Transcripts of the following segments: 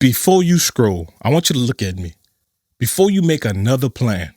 Before you scroll, I want you to look at me. Before you make another plan,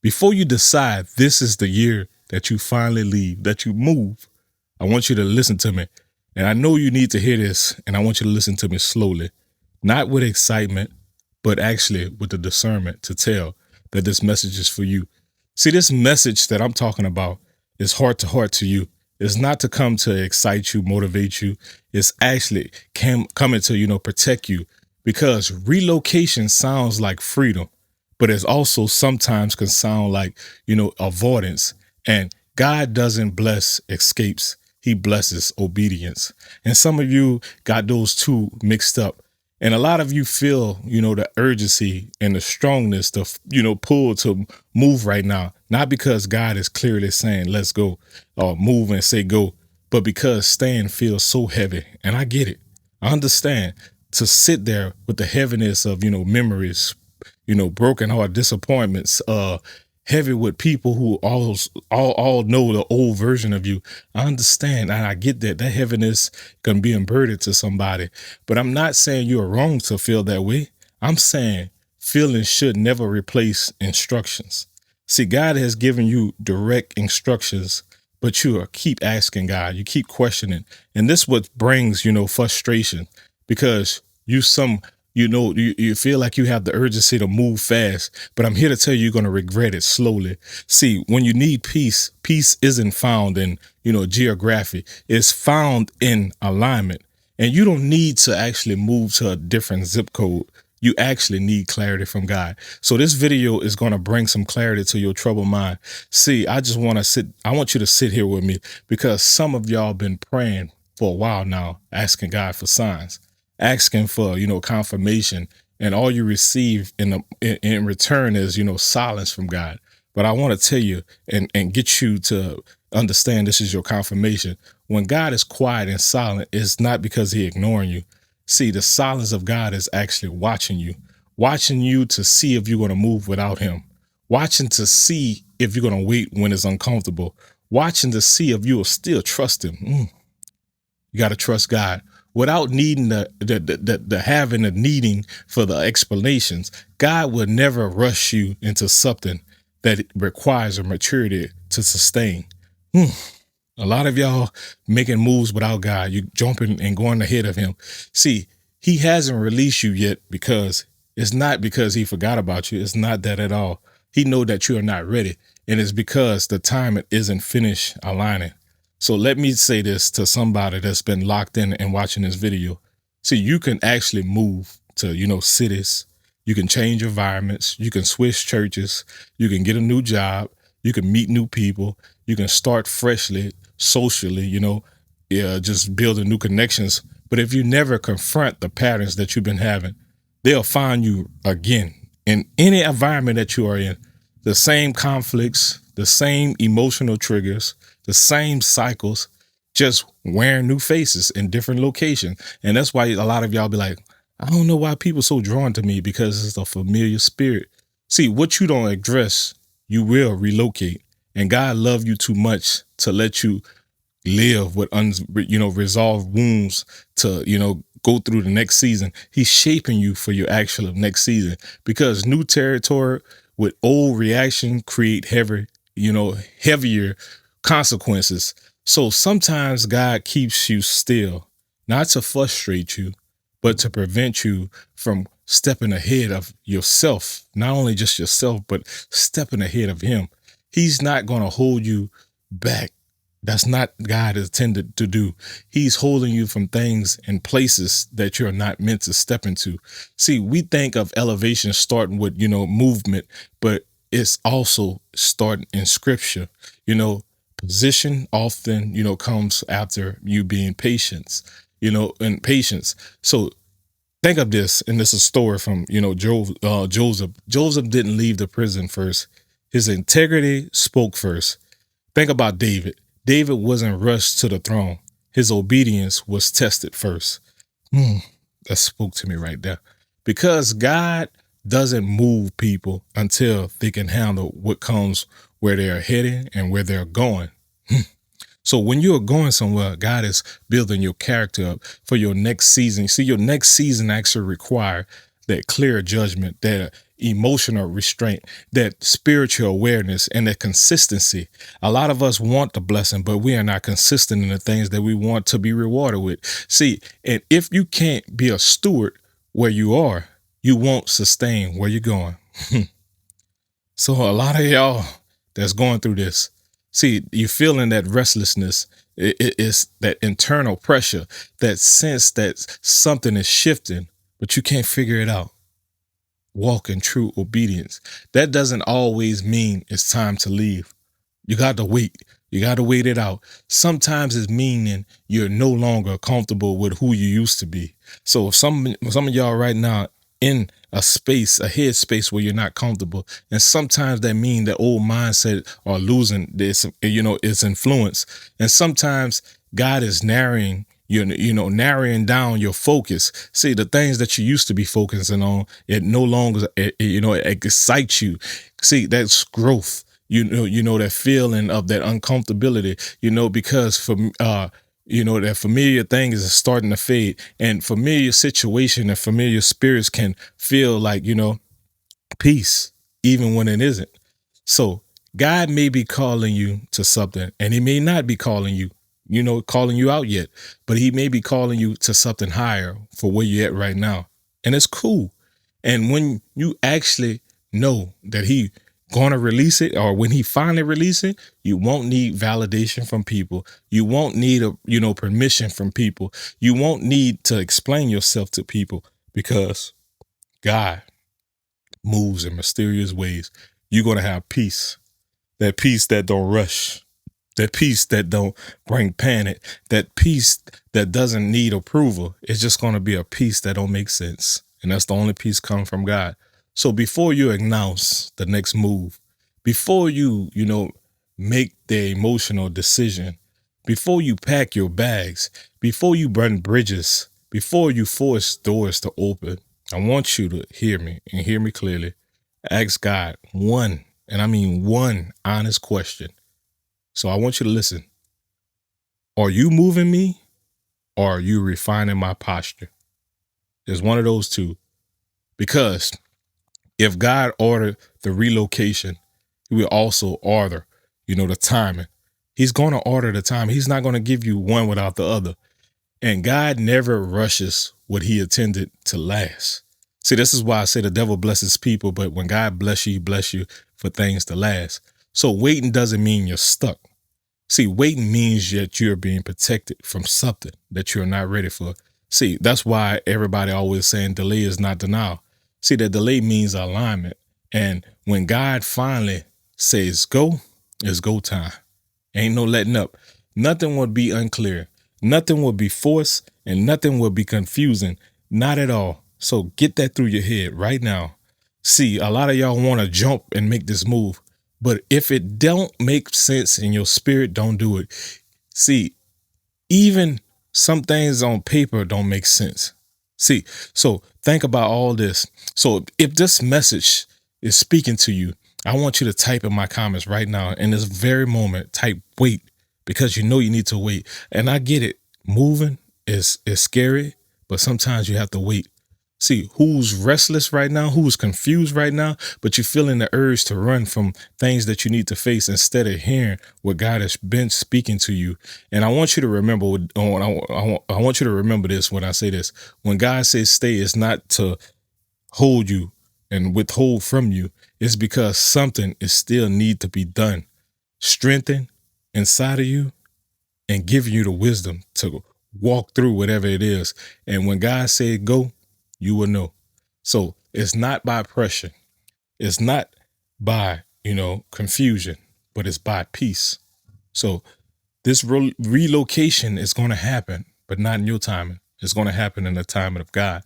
before you decide this is the year that you finally leave, that you move, I want you to listen to me. And I know you need to hear this, and I want you to listen to me slowly, not with excitement, but actually with the discernment to tell that this message is for you. See, this message that I'm talking about is heart to heart to you. It's not to come to excite you, motivate you. It's actually coming to, protect you, because relocation sounds like freedom, but it also sometimes can sound like, avoidance. And God doesn't bless escapes. He blesses obedience. And some of you got those two mixed up. And a lot of you feel, the urgency and the strongness to, pull to move right now, not because God is clearly saying, let's go, or move and say go, but because staying feels so heavy. And I get it. I understand to sit there with the heaviness of, memories, broken heart, disappointments, heavy with people who all know the old version of you. I understand, and I get that heaviness can be unburdened to somebody, but I'm not saying you're wrong to feel that way. I'm saying feelings should never replace instructions. See, God has given you direct instructions, but you keep asking God, you keep questioning, and this what brings, frustration, because you feel like you have the urgency to move fast, but I'm here to tell you, you're going to regret it slowly. See, when you need peace, peace isn't found in, geography. It's found in alignment. And you don't need to actually move to a different zip code. You actually need clarity from God. So this video is going to bring some clarity to your troubled mind. See, I want you to sit here with me, because some of y'all been praying for a while now, asking God for signs, asking for, confirmation, and all you receive in return is, silence from God. But I want to tell you and get you to understand this is your confirmation. When God is quiet and silent, it's not because He ignoring you. See, the silence of God is actually watching you to see if you're going to move without Him, watching to see if you're going to wait when it's uncomfortable, watching to see if you will still trust Him. You got to trust God without needing the having the needing for the explanations. God will never rush you into something that requires a maturity to sustain. A lot of y'all making moves without God. You jumping and going ahead of Him. See, He hasn't released you yet, because it's not because He forgot about you. It's not that at all. He know that you are not ready, and it's because the time isn't finished aligning. So let me say this to somebody that's been locked in and watching this video. See, you can actually move to, cities. You can change environments. You can switch churches. You can get a new job. You can meet new people. You can start freshly, socially, just building new connections. But if you never confront the patterns that you've been having, they'll find you again in any environment that you are in. The same conflicts, the same emotional triggers, the same cycles, just wearing new faces in different locations. And that's why a lot of y'all be like, I don't know why people so drawn to me, because it's a familiar spirit. See, what you don't address, you will relocate. And God loved you too much to let you live with resolved wounds to, go through the next season. He's shaping you for your actual next season, because new territory with old reaction create heavier consequences. So sometimes God keeps you still, not to frustrate you, but to prevent you from stepping ahead of yourself. Not only just yourself, but stepping ahead of Him. He's not going to hold you back. That's not God is intended to do. He's holding you from things and places that you're not meant to step into. See, we think of elevation starting with, movement, but it's also starting in Scripture. Position often, comes after you being patient, and patience. So think of this, and this is a story from, Joseph. Joseph didn't leave the prison first. His integrity spoke first. Think about David. David wasn't rushed to the throne. His obedience was tested first. That spoke to me right there. Because God doesn't move people until they can handle what comes where they're heading and where they're going. So when you're going somewhere, God is building your character up for your next season. See, your next season actually require that clear judgment, that emotional restraint, that spiritual awareness, and that consistency. A lot of us want the blessing, but we are not consistent in the things that we want to be rewarded with. See, and if you can't be a steward where you are, you won't sustain where you're going. So a lot of y'all that's going through this, see, you feeling that restlessness. It's that internal pressure, that sense that something is shifting, but you can't figure it out. Walk in true obedience. That doesn't always mean it's time to leave. You got to wait. You got to wait it out. Sometimes it's meaning you're no longer comfortable with who you used to be. So if some of y'all right now in a space, a head space where you're not comfortable, and sometimes that mean that old mindset are losing this, its influence. And sometimes God is narrowing narrowing down your focus. See, the things that you used to be focusing on, it no longer, it excites you. See, that's growth. That feeling of that uncomfortability, because that familiar thing is starting to fade, and familiar situation and familiar spirits can feel like, peace, even when it isn't. So God may be calling you to something, and he may not be calling you, calling you out yet, but he may be calling you to something higher for where you're at right now. And it's cool. And when you actually know that he gonna release it, or when he finally release it, you won't need validation from people. You won't need permission from people. You won't need to explain yourself to people, because God moves in mysterious ways. You're gonna have peace. That peace that don't rush. That peace that don't bring panic. That peace that doesn't need approval. It's just going to be a peace that don't make sense. And that's the only peace come from God. So before you announce the next move, before you, make the emotional decision, before you pack your bags, before you burn bridges, before you force doors to open, I want you to hear me, and hear me clearly. Ask God one, and I mean one, honest question. So I want you to listen. Are you moving me, or are you refining my posture? There's one of those two. Because if God ordered the relocation, he will also order, the timing. He's going to order the time. He's not going to give you one without the other. And God never rushes what he intended to last. See, this is why I say the devil blesses people, but when God bless you, he bless you for things to last. So waiting doesn't mean you're stuck. See, waiting means that you're being protected from something that you're not ready for. See, that's why everybody always saying delay is not denial. See, that delay means alignment. And when God finally says go, it's go time. Ain't no letting up. Nothing will be unclear. Nothing will be forced, and nothing will be confusing. Not at all. So get that through your head right now. See, a lot of y'all want to jump and make this move. But if it don't make sense in your spirit, don't do it. See, even some things on paper don't make sense. See, so think about all this. So if this message is speaking to you, I want you to type in my comments right now. In this very moment, type wait, because you need to wait. And I get it. Moving is scary, but sometimes you have to wait. See, who's restless right now, who's confused right now, but you're feeling the urge to run from things that you need to face instead of hearing what God has been speaking to you. And I want you to remember, I want you to remember this when I say this. When God says stay, it's not to hold you and withhold from you. It's because something is still need to be done. Strengthen inside of you and giving you the wisdom to walk through whatever it is. And when God said go, you will know. So it's not by pressure. It's not by, confusion, but it's by peace. So this relocation is going to happen, but not in your timing. It's going to happen in the timing of God.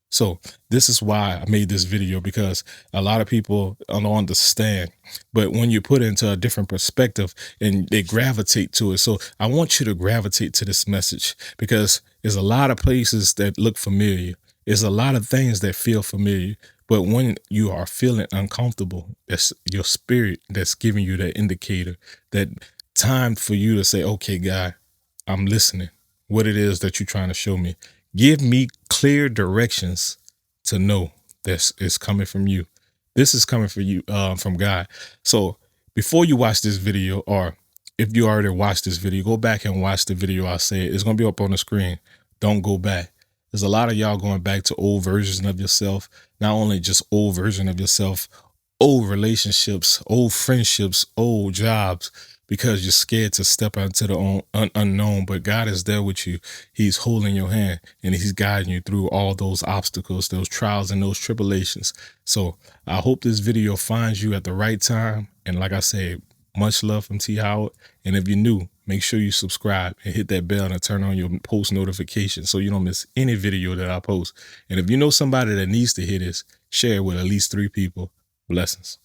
So this is why I made this video, because a lot of people don't understand. But when you put it into a different perspective, and they gravitate to it. So I want you to gravitate to this message, because there's a lot of places that look familiar. There's a lot of things that feel familiar. But when you are feeling uncomfortable, that's your spirit that's giving you that indicator that time for you to say, okay, God, I'm listening. What it is that you're trying to show me. Give me clear directions to know this is coming from you. This is coming from you, from God. So before you watch this video, or if you already watched this video, go back and watch the video I said. It's going to be up on the screen. Don't go back. There's a lot of y'all going back to old versions of yourself. Not only just old version of yourself, old relationships, old friendships, old jobs, because you're scared to step into the unknown. But God is there with you. He's holding your hand and he's guiding you through all those obstacles, those trials and those tribulations. So I hope this video finds you at the right time. And like I said, much love from T. Howard. And if you're new, make sure you subscribe and hit that bell and turn on your post notifications so you don't miss any video that I post. And if you know somebody that needs to hear this, share it with at least 3 people. Blessings.